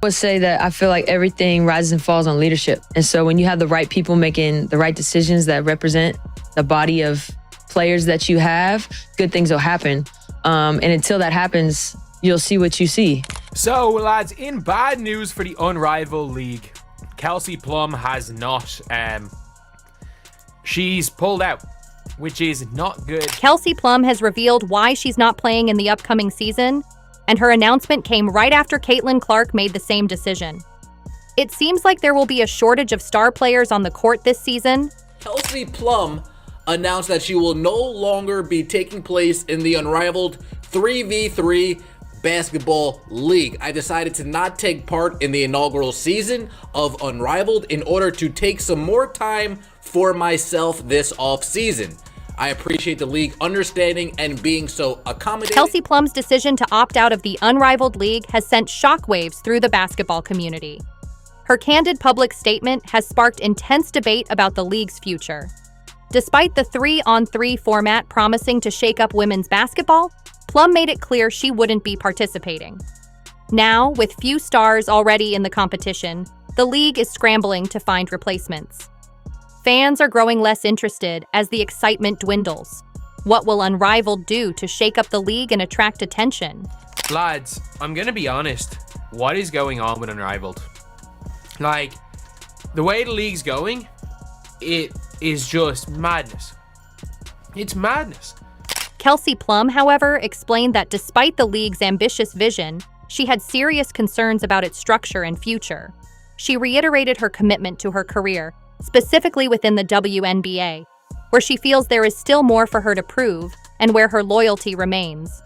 Would say that I feel like everything rises and falls on leadership. And so when you have the right people making the right decisions that represent the body of players that you have, good things will happen. And until that happens, you'll see what you see. So, lads, in bad news for the Unrivaled League, Kelsey Plum has not, she's pulled out, which is not good. Kelsey Plum has revealed why she's not playing in the upcoming season, and her announcement came right after Caitlin Clark made the same decision. It seems like there will be a shortage of star players on the court this season. Kelsey Plum announced that she will no longer be taking place in the Unrivaled 3v3 basketball league. I decided to not take part in the inaugural season of Unrivaled in order to take some more time for myself this off season. I appreciate the league understanding and being so accommodating. Kelsey Plum's decision to opt out of the Unrivaled League has sent shockwaves through the basketball community. Her candid public statement has sparked intense debate about the league's future. Despite the 3-on-3 format promising to shake up women's basketball, Plum made it clear she wouldn't be participating. Now, with few stars already in the competition, the league is scrambling to find replacements. Fans are growing less interested as the excitement dwindles. What will Unrivaled do to shake up the league and attract attention? Lads, I'm gonna be honest. What is going on with Unrivaled? Like, the way the league's going, it is just madness. It's madness. Kelsey Plum, however, explained that despite the league's ambitious vision, she had serious concerns about its structure and future. She reiterated her commitment to her career, specifically within the WNBA, where she feels there is still more for her to prove and where her loyalty remains.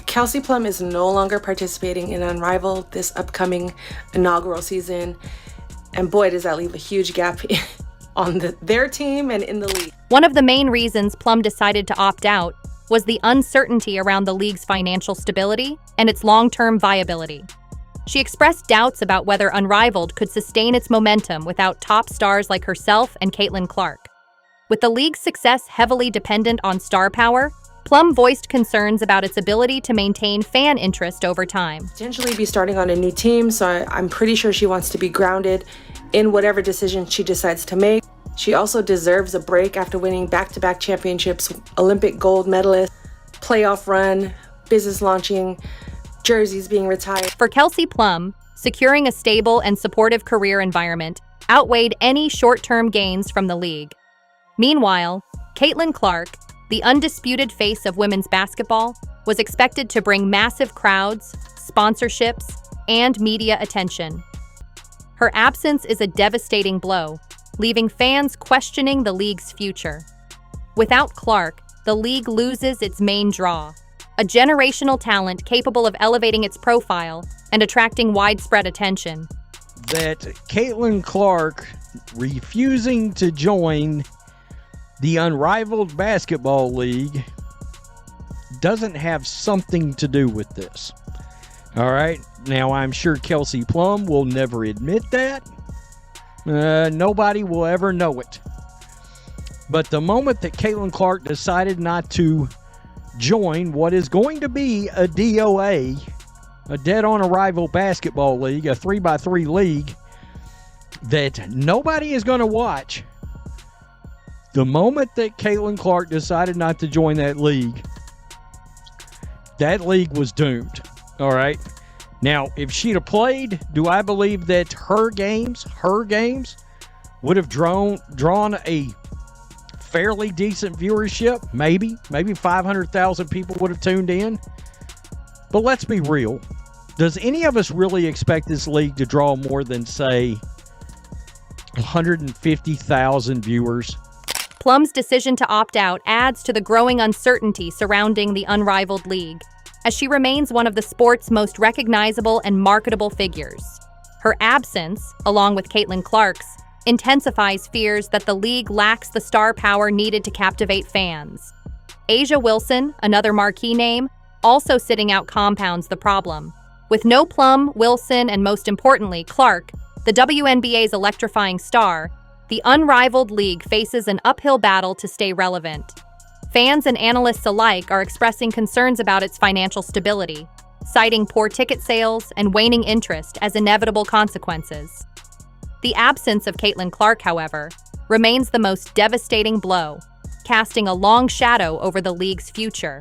Kelsey Plum is no longer participating in Unrivaled this upcoming inaugural season, and boy, does that leave a huge gap on their team and in the league. One of the main reasons Plum decided to opt out was the uncertainty around the league's financial stability and its long-term viability. She expressed doubts about whether Unrivaled could sustain its momentum without top stars like herself and Caitlin Clark. With the league's success heavily dependent on star power, Plum voiced concerns about its ability to maintain fan interest over time. Potentially be starting on a new team, so I'm pretty sure she wants to be grounded in whatever decision she decides to make. She also deserves a break after winning back-to-back championships, Olympic gold medalist, playoff run, business launching, jerseys being retired. For Kelsey Plum, securing a stable and supportive career environment outweighed any short-term gains from the league. Meanwhile, Caitlin Clark, the undisputed face of women's basketball, was expected to bring massive crowds, sponsorships, and media attention. Her absence is a devastating blow, leaving fans questioning the league's future. Without Clark, the league loses its main draw, a generational talent capable of elevating its profile and attracting widespread attention. That Caitlin Clark refusing to join the Unrivaled Basketball League doesn't have something to do with this. All right? Now, I'm sure Kelsey Plum will never admit that. Nobody will ever know it. But the moment that Caitlin Clark decided not to join what is going to be a DOA, a Dead on Arrival Basketball League, a 3x3 league that nobody is going to watch, the moment that Caitlin Clark decided not to join that league was doomed. All right? Now, if she'd have played, do I believe that her games would have drawn a fairly decent viewership? Maybe 500,000 people would have tuned in. But let's be real. Does any of us really expect this league to draw more than, say, 150,000 viewers? Plum's decision to opt out adds to the growing uncertainty surrounding the Unrivaled League, as she remains one of the sport's most recognizable and marketable figures. Her absence, along with Caitlin Clark's, intensifies fears that the league lacks the star power needed to captivate fans. A'ja Wilson, another marquee name, also sitting out compounds the problem. With no Plum, Wilson, and most importantly, Clark, the WNBA's electrifying star, the Unrivaled League faces an uphill battle to stay relevant. Fans and analysts alike are expressing concerns about its financial stability, citing poor ticket sales and waning interest as inevitable consequences. The absence of Caitlin Clark, however, remains the most devastating blow, casting a long shadow over the league's future.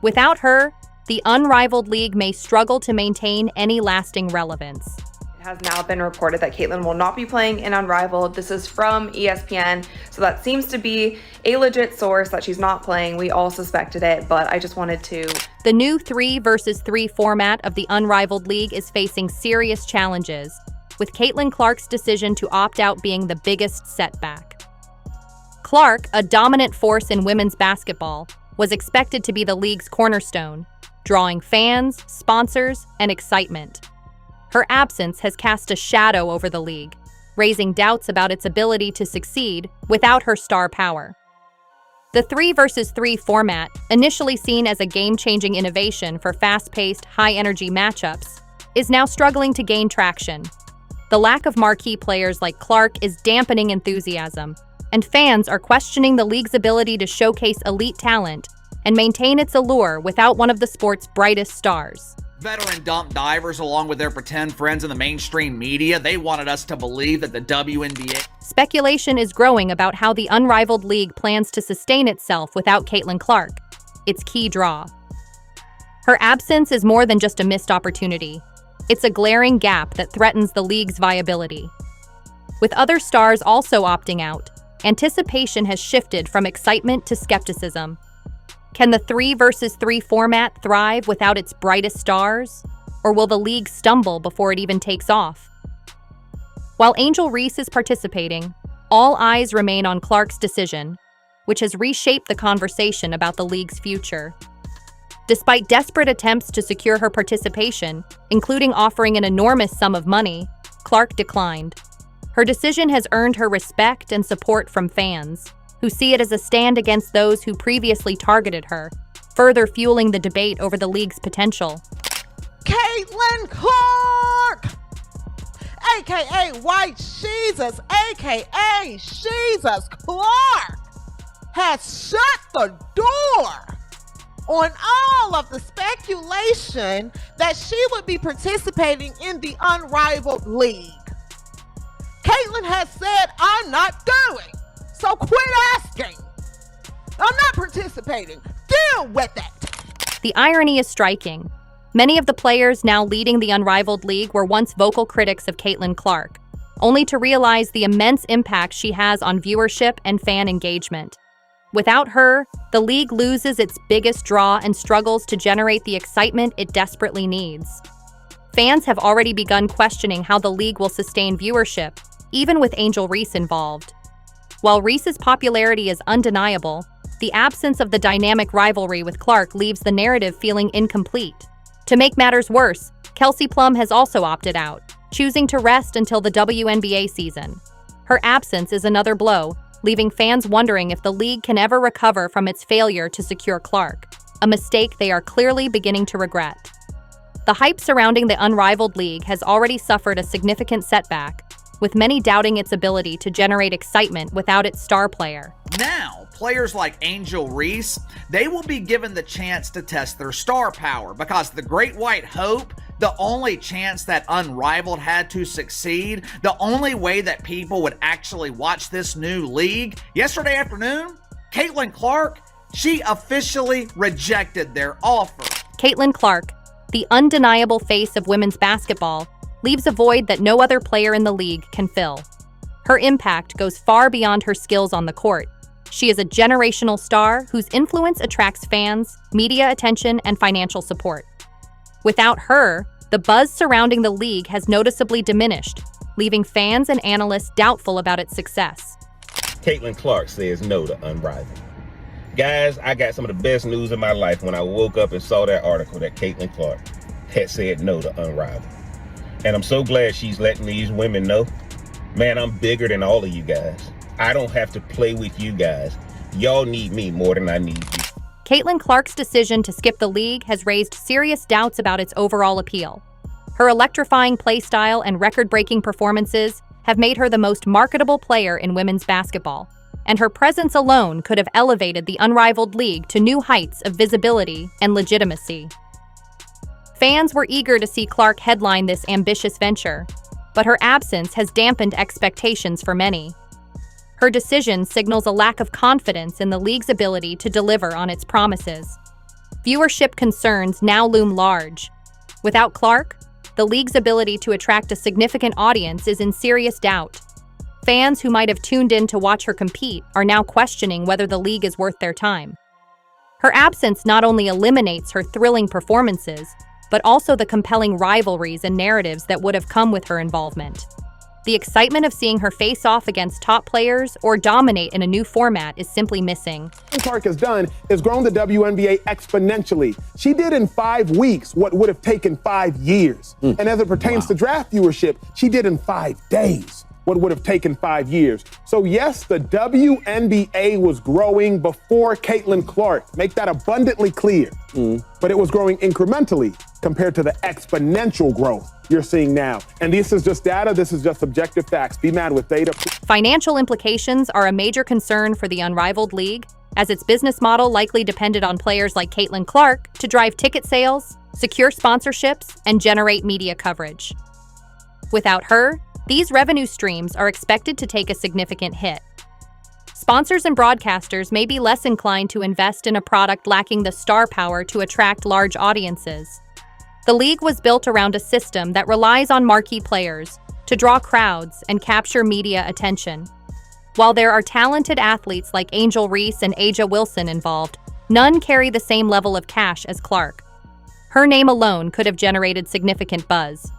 Without her, the Unrivaled League may struggle to maintain any lasting relevance. It has now been reported that Caitlin will not be playing in Unrivaled. This is from ESPN, so that seems to be a legit source that she's not playing. We all suspected it, but I just wanted to. The new 3 versus 3 format of the Unrivaled League is facing serious challenges, with Caitlin Clark's decision to opt out being the biggest setback. Clark, a dominant force in women's basketball, was expected to be the league's cornerstone, drawing fans, sponsors, and excitement. Her absence has cast a shadow over the league, raising doubts about its ability to succeed without her star power. The 3 versus 3 format, initially seen as a game-changing innovation for fast-paced, high-energy matchups, is now struggling to gain traction. The lack of marquee players like Clark is dampening enthusiasm, and fans are questioning the league's ability to showcase elite talent and maintain its allure without one of the sport's brightest stars. Veteran dump divers, along with their pretend friends in the mainstream media, they wanted us to believe that the WNBA... Speculation is growing about how the Unrivaled League plans to sustain itself without Caitlin Clark, its key draw. Her absence is more than just a missed opportunity. It's a glaring gap that threatens the league's viability. With other stars also opting out, anticipation has shifted from excitement to skepticism. Can the 3 versus 3 format thrive without its brightest stars? Or will the league stumble before it even takes off? While Angel Reese is participating, all eyes remain on Clark's decision, which has reshaped the conversation about the league's future. Despite desperate attempts to secure her participation, including offering an enormous sum of money, Clark declined. Her decision has earned her respect and support from fans, who see it as a stand against those who previously targeted her, further fueling the debate over the league's potential. Caitlin Clark, aka White Jesus, aka Jesus Clark, has shut the door on all of the speculation that she would be participating in the Unrivaled League. Caitlin has said, "I'm not going. So quit asking. I'm not participating. Deal with it." The irony is striking. Many of the players now leading the Unrivaled League were once vocal critics of Caitlin Clark, only to realize the immense impact she has on viewership and fan engagement. Without her, the league loses its biggest draw and struggles to generate the excitement it desperately needs. Fans have already begun questioning how the league will sustain viewership, even with Angel Reese involved. While Reese's popularity is undeniable, the absence of the dynamic rivalry with Clark leaves the narrative feeling incomplete. To make matters worse, Kelsey Plum has also opted out, choosing to rest until the WNBA season. Her absence is another blow, leaving fans wondering if the league can ever recover from its failure to secure Clark, a mistake they are clearly beginning to regret. The hype surrounding the Unrivaled League has already suffered a significant setback, with many doubting its ability to generate excitement without its star player. Now, players like Angel Reese, they will be given the chance to test their star power, because the Great White Hope, the only chance that Unrivaled had to succeed, the only way that people would actually watch this new league, yesterday afternoon, Caitlin Clark, she officially rejected their offer. Caitlin Clark, the undeniable face of women's basketball, leaves a void that no other player in the league can fill. Her impact goes far beyond her skills on the court. She is a generational star whose influence attracts fans, media attention, and financial support. Without her, the buzz surrounding the league has noticeably diminished, leaving fans and analysts doubtful about its success. Caitlin Clark says no to Unrivaled. Guys, I got some of the best news in my life when I woke up and saw that article that Caitlin Clark had said no to Unrivaled. And I'm so glad she's letting these women know, man, I'm bigger than all of you guys. I don't have to play with you guys. Y'all need me more than I need you. Caitlin Clark's decision to skip the league has raised serious doubts about its overall appeal. Her electrifying play style and record-breaking performances have made her the most marketable player in women's basketball, and her presence alone could have elevated the Unrivaled League to new heights of visibility and legitimacy. Fans were eager to see Clark headline this ambitious venture, but her absence has dampened expectations for many. Her decision signals a lack of confidence in the league's ability to deliver on its promises. Viewership concerns now loom large. Without Clark, the league's ability to attract a significant audience is in serious doubt. Fans who might have tuned in to watch her compete are now questioning whether the league is worth their time. Her absence not only eliminates her thrilling performances, but also the compelling rivalries and narratives that would have come with her involvement. The excitement of seeing her face off against top players or dominate in a new format is simply missing. What Clark has done is grown the WNBA exponentially. She did in 5 weeks what would have taken 5 years. And as it pertains to draft viewership, she did in 5 days what would have taken 5 years. So yes, the WNBA was growing before Caitlin Clark. Make that abundantly clear. But it was growing incrementally compared to the exponential growth you're seeing now. And this is just data, this is just objective facts. Be mad with data. Financial implications are a major concern for the Unrivaled League, as its business model likely depended on players like Caitlin Clark to drive ticket sales, secure sponsorships, and generate media coverage. Without her, these revenue streams are expected to take a significant hit. Sponsors and broadcasters may be less inclined to invest in a product lacking the star power to attract large audiences. The league was built around a system that relies on marquee players to draw crowds and capture media attention. While there are talented athletes like Angel Reese and Aja Wilson involved, none carry the same level of cash as Clark. Her name alone could have generated significant buzz.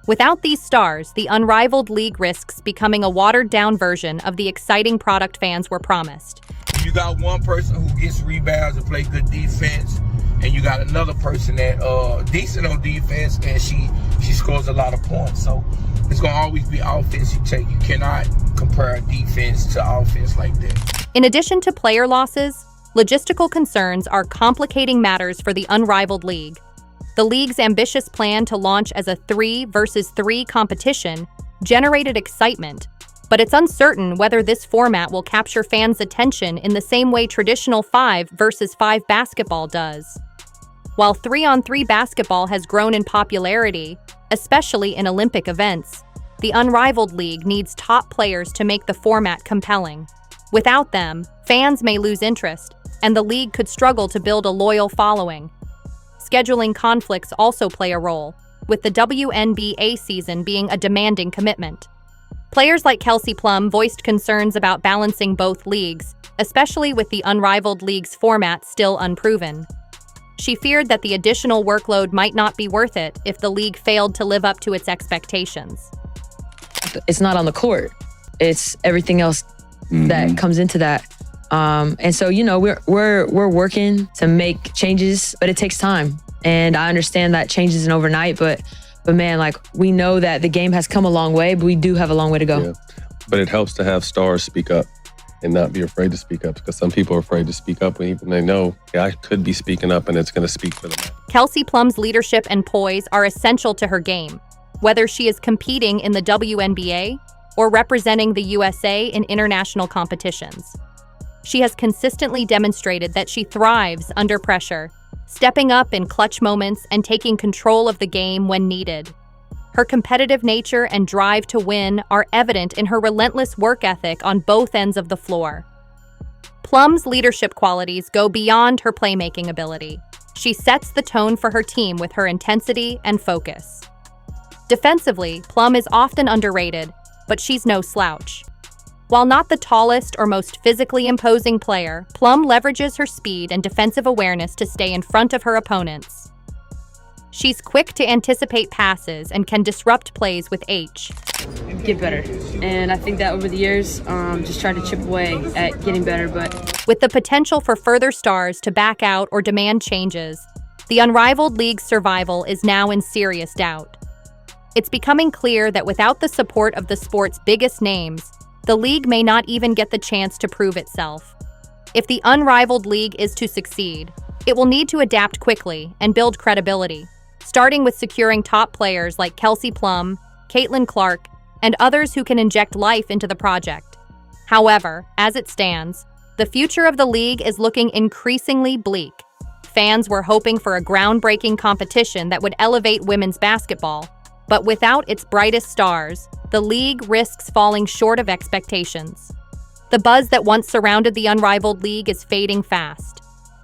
Without these stars, the Unrivaled League risks becoming a watered-down version of the exciting product fans were promised. You got one person who gets rebounds and play good defense, and you got another person that decent on defense, and she scores a lot of points. So it's gonna always be offense you take. You cannot compare defense to offense like that. In addition to player losses, logistical concerns are complicating matters for the Unrivaled League. The league's ambitious plan to launch as a 3-versus-3 competition generated excitement, but it's uncertain whether this format will capture fans' attention in the same way traditional 5-versus-5 basketball does. While 3-on-3 basketball has grown in popularity, especially in Olympic events, the Unrivaled League needs top players to make the format compelling. Without them, fans may lose interest, and the league could struggle to build a loyal following. Scheduling conflicts also play a role, with the WNBA season being a demanding commitment. Players like Kelsey Plum voiced concerns about balancing both leagues, especially with the Unrivaled League's format still unproven. She feared that the additional workload might not be worth it if the league failed to live up to its expectations. It's not on the court. It's everything else that comes into that. And so, you know, we're working to make changes, but it takes time. And I understand that change isn't overnight, but man, like, we know that the game has come a long way, but we do have a long way to go. Yeah. But it helps to have stars speak up and not be afraid to speak up, because some people are afraid to speak up when even they know, yeah, I could be speaking up and it's going to speak for them. Kelsey Plum's leadership and poise are essential to her game, whether she is competing in the WNBA or representing the USA in international competitions. She has consistently demonstrated that she thrives under pressure, stepping up in clutch moments and taking control of the game when needed. Her competitive nature and drive to win are evident in her relentless work ethic on both ends of the floor. Plum's leadership qualities go beyond her playmaking ability. She sets the tone for her team with her intensity and focus. Defensively, Plum is often underrated, but she's no slouch. While not the tallest or most physically imposing player, Plum leverages her speed and defensive awareness to stay in front of her opponents. She's quick to anticipate passes and can disrupt plays with H. Get better. And I think that over the years, just try to chip away at getting better. But with the potential for further stars to back out or demand changes, the Unrivaled League's survival is now in serious doubt. It's becoming clear that without the support of the sport's biggest names, the league may not even get the chance to prove itself. If the Unrivaled League is to succeed, it will need to adapt quickly and build credibility, starting with securing top players like Kelsey Plum, Caitlin Clark, and others who can inject life into the project. However, as it stands, the future of the league is looking increasingly bleak. Fans were hoping for a groundbreaking competition that would elevate women's basketball, but without its brightest stars, the league risks falling short of expectations. The buzz that once surrounded the Unrivaled League is fading fast,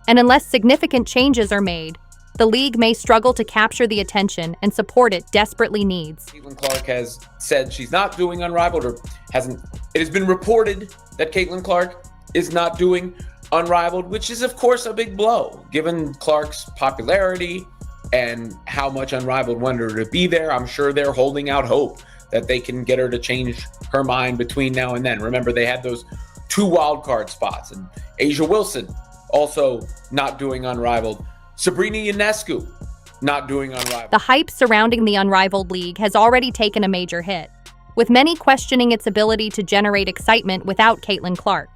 and unless significant changes are made, the league may struggle to capture the attention and support it desperately needs. Caitlin Clark has said she's not doing Unrivaled, or hasn't. It has been reported that Caitlin Clark is not doing Unrivaled, which is of course a big blow, given Clark's popularity and how much Unrivaled wanted her to be there. I'm sure they're holding out hope that they can get her to change her mind between now and then. Remember, they had those 2 wildcard spots, and Asia Wilson also not doing Unrivaled. Sabrina Ionescu not doing Unrivaled. The hype surrounding the Unrivaled League has already taken a major hit, with many questioning its ability to generate excitement without Caitlin Clark.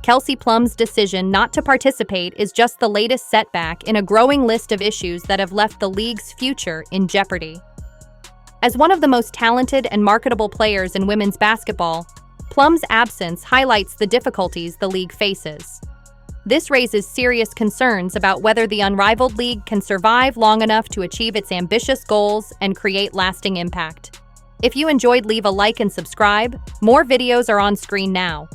Kelsey Plum's decision not to participate is just the latest setback in a growing list of issues that have left the league's future in jeopardy. As one of the most talented and marketable players in women's basketball, Plum's absence highlights the difficulties the league faces. This raises serious concerns about whether the Unrivaled League can survive long enough to achieve its ambitious goals and create lasting impact. If you enjoyed, leave a like and subscribe. More videos are on screen now.